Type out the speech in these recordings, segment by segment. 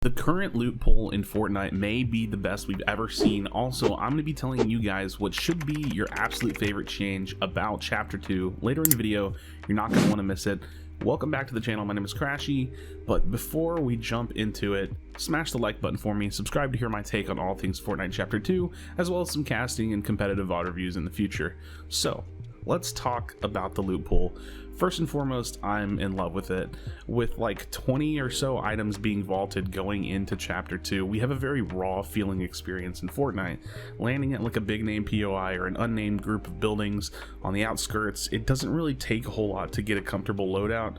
The current loot pool in Fortnite may be the best we've ever seen. Also, I'm going to be telling you guys what should be your absolute favorite change about Chapter 2 later in the video. You're not going to want to miss it. Welcome back to the channel. My name is Krashy, but before we jump into it, smash the like button for me, subscribe to hear my take on all things Fortnite Chapter 2, as well as some casting and competitive VOD reviews in the future. So, let's talk about the loot pool. First and foremost, I'm in love with it. With like 20 or so items being vaulted going into Chapter 2, we have a very raw feeling experience in Fortnite. Landing at like a big name POI or an unnamed group of buildings on the outskirts, it doesn't really take a whole lot to get a comfortable loadout.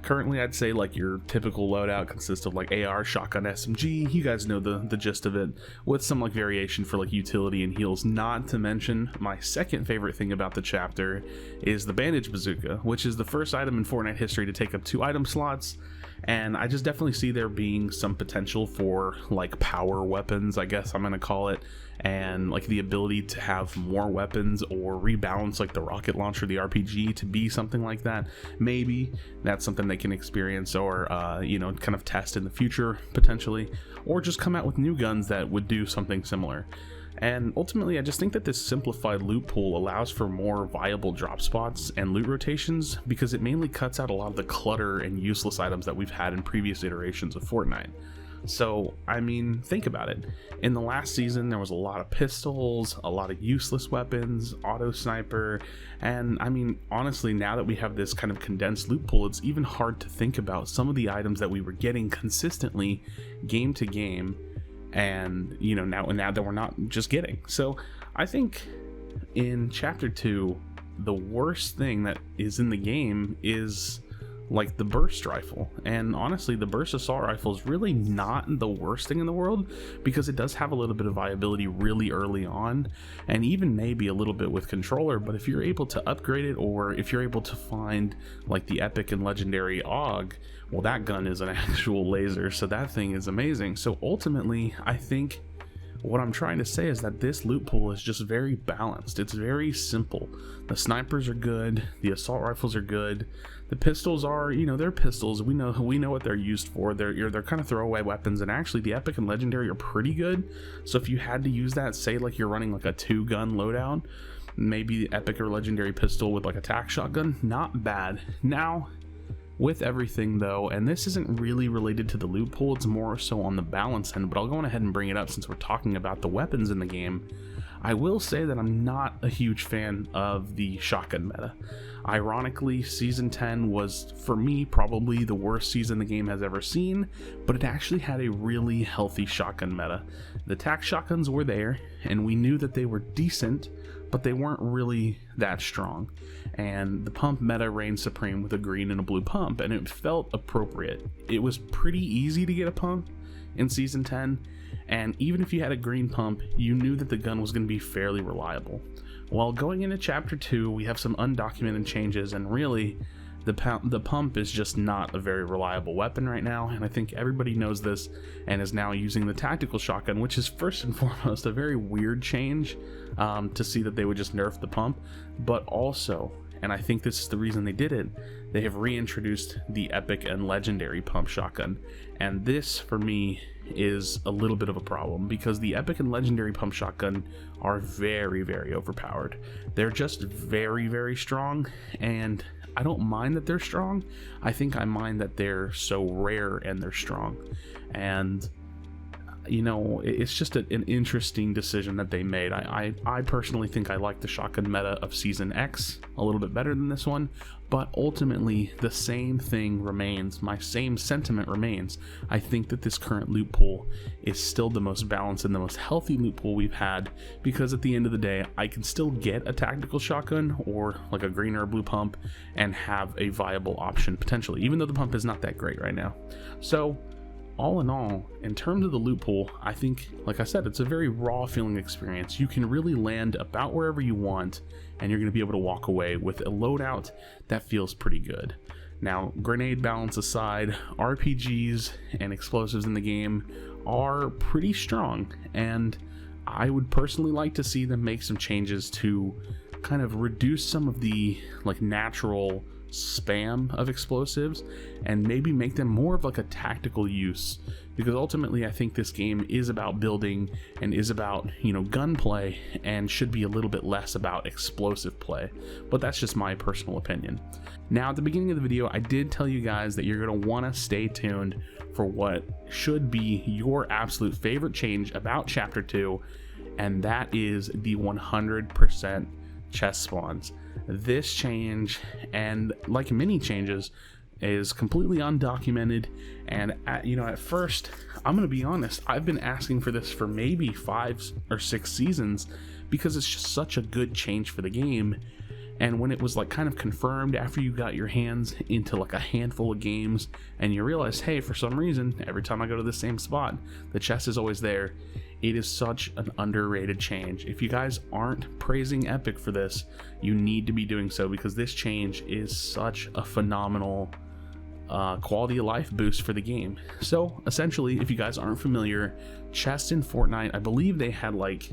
Currently, I'd say like your typical loadout consists of like AR, shotgun, SMG, you guys know the gist of it, with some like variation for like utility and heals. Not to mention, my second favorite thing about the chapter is the bandage bazooka, which is the first item in Fortnite history to take up 2 item slots. And I just definitely see there being some potential for like power weapons, I guess I'm gonna call it, and like the ability to have more weapons or rebalance like the rocket launcher, the RPG, to be something like that. Maybe that's something they can experience or you know, kind of test in the future potentially, or just come out with new guns that would do something similar. And ultimately, I just think that this simplified loot pool allows for more viable drop spots and loot rotations because it mainly cuts out a lot of the clutter and useless items that we've had in previous iterations of Fortnite. So, I mean, think about it. In the last season, there was a lot of pistols, a lot of useless weapons, auto sniper, and I mean, honestly, now that we have this kind of condensed loot pool, it's even hard to think about some of the items that we were getting consistently game to game, and you know, now that we're not just getting. So I think in Chapter 2, the worst thing that is in the game is like the burst rifle, and honestly the burst assault rifle is really not the worst thing in the world because it does have a little bit of viability really early on, and even maybe a little bit with controller. But if you're able to upgrade it, or if you're able to find like the epic and legendary AUG, well, that gun is an actual laser, so that thing is amazing. So ultimately, I think what I'm trying to say is that this loot pool is just very balanced. It's very simple. The snipers are good, the assault rifles are good, the pistols are, you know, they're pistols. We know what they're used for. They're kind of throwaway weapons, and actually the epic and legendary are pretty good. So if you had to use that, say like you're running like a 2-gun loadout, maybe the epic or legendary pistol with like a tac shotgun, not bad. Now, with everything though, and this isn't really related to the loot pool, it's more so on the balance end, but I'll go on ahead and bring it up since we're talking about the weapons in the game. I will say that I'm not a huge fan of the shotgun meta. Ironically, Season 10 was, for me, probably the worst season the game has ever seen, but it actually had a really healthy shotgun meta. The tac shotguns were there, and we knew that they were decent, but they weren't really that strong. And the pump meta reigned supreme with a green and a blue pump, and it felt appropriate. It was pretty easy to get a pump in Season 10, and even if you had a green pump, you knew that the gun was going to be fairly reliable. While going into Chapter 2, we have some undocumented changes, and really, the pump is just not a very reliable weapon right now, and I think everybody knows this and is now using the tactical shotgun, which is first and foremost a very weird change to see that they would just nerf the pump, but also, and I think this is the reason they did it, they have reintroduced the epic and legendary pump shotgun, and this for me is a little bit of a problem because the epic and legendary pump shotgun are very, very overpowered. They're just very, very strong, and I don't mind that they're strong. I think I mind that they're so rare and they're strong. And you know, it's just an interesting decision that they made. I personally think I like the shotgun meta of Season X a little bit better than this one, but ultimately the same thing remains. My same sentiment remains. I think that this current loot pool is still the most balanced and the most healthy loot pool we've had, because at the end of the day, I can still get a tactical shotgun or like a green or a blue pump and have a viable option potentially, even though the pump is not that great right now. So all in all, in terms of the loot pool, I think, like I said, it's a very raw feeling experience. You can really land about wherever you want, and you're going to be able to walk away with a loadout that feels pretty good. Now, grenade balance aside, RPGs and explosives in the game are pretty strong, and I would personally like to see them make some changes to kind of reduce some of the like natural spam of explosives and maybe make them more of like a tactical use because ultimately I think this game is about building and is about, gunplay, and should be a little bit less about explosive play. But that's just my personal opinion. Now, at the beginning of the video, I did tell you guys that you're going to want to stay tuned for what should be your absolute favorite change about Chapter 2, and that is the 100% chest spawns. This change, and like many changes, is completely undocumented, and at first, I'm gonna be honest, I've been asking for this for maybe 5 or 6 seasons because it's just such a good change for the game. And when it was like kind of confirmed after you got your hands into like a handful of games and you realize, hey, for some reason every time I go to the same spot the chest is always there, it is such an underrated change. If you guys aren't praising Epic for this, you need to be doing so, because this change is such a phenomenal quality of life boost for the game. So essentially, if you guys aren't familiar, chests in Fortnite, I believe they had like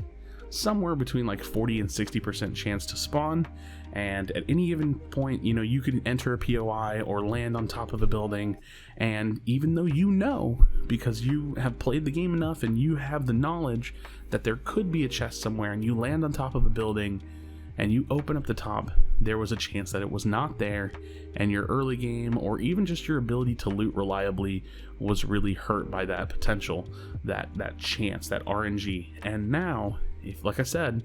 somewhere between like 40 and 60% chance to spawn, and at any given point, you could enter a POI or land on top of a building, and even though because you have played the game enough and you have the knowledge that there could be a chest somewhere, and you land on top of a building and you open up the top, there was a chance that it was not there, and your early game or even just your ability to loot reliably was really hurt by that potential, that chance, that RNG. And now, like I said,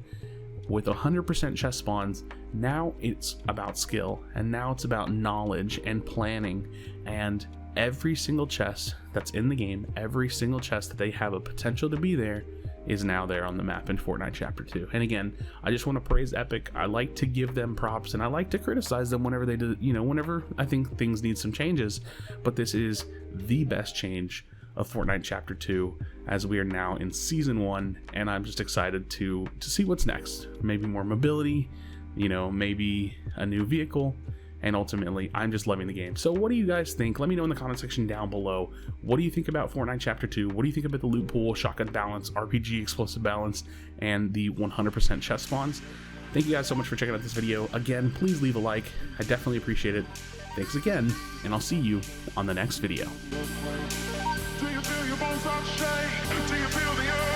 with 100% chest spawns, now it's about skill, and now it's about knowledge and planning, and every single chest that's in the game, every single chest that they have a potential to be there, is now there on the map in Fortnite Chapter 2. And again, I just want to praise Epic. I like to give them props, and I like to criticize them whenever they do, whenever I think things need some changes. But this is the best change of Fortnite Chapter 2, as we are now in Season 1, and I'm just excited to see what's next. Maybe more mobility, maybe a new vehicle, and ultimately, I'm just loving the game. So what do you guys think? Let me know in the comment section down below. What do you think about Fortnite Chapter 2? What do you think about the loot pool, shotgun balance, RPG explosive balance, and the 100% chest spawns? Thank you guys so much for checking out this video. Again, please leave a like. I definitely appreciate it. Thanks again, and I'll see you on the next video. Do you feel your bones start to shake? Do you feel the earth?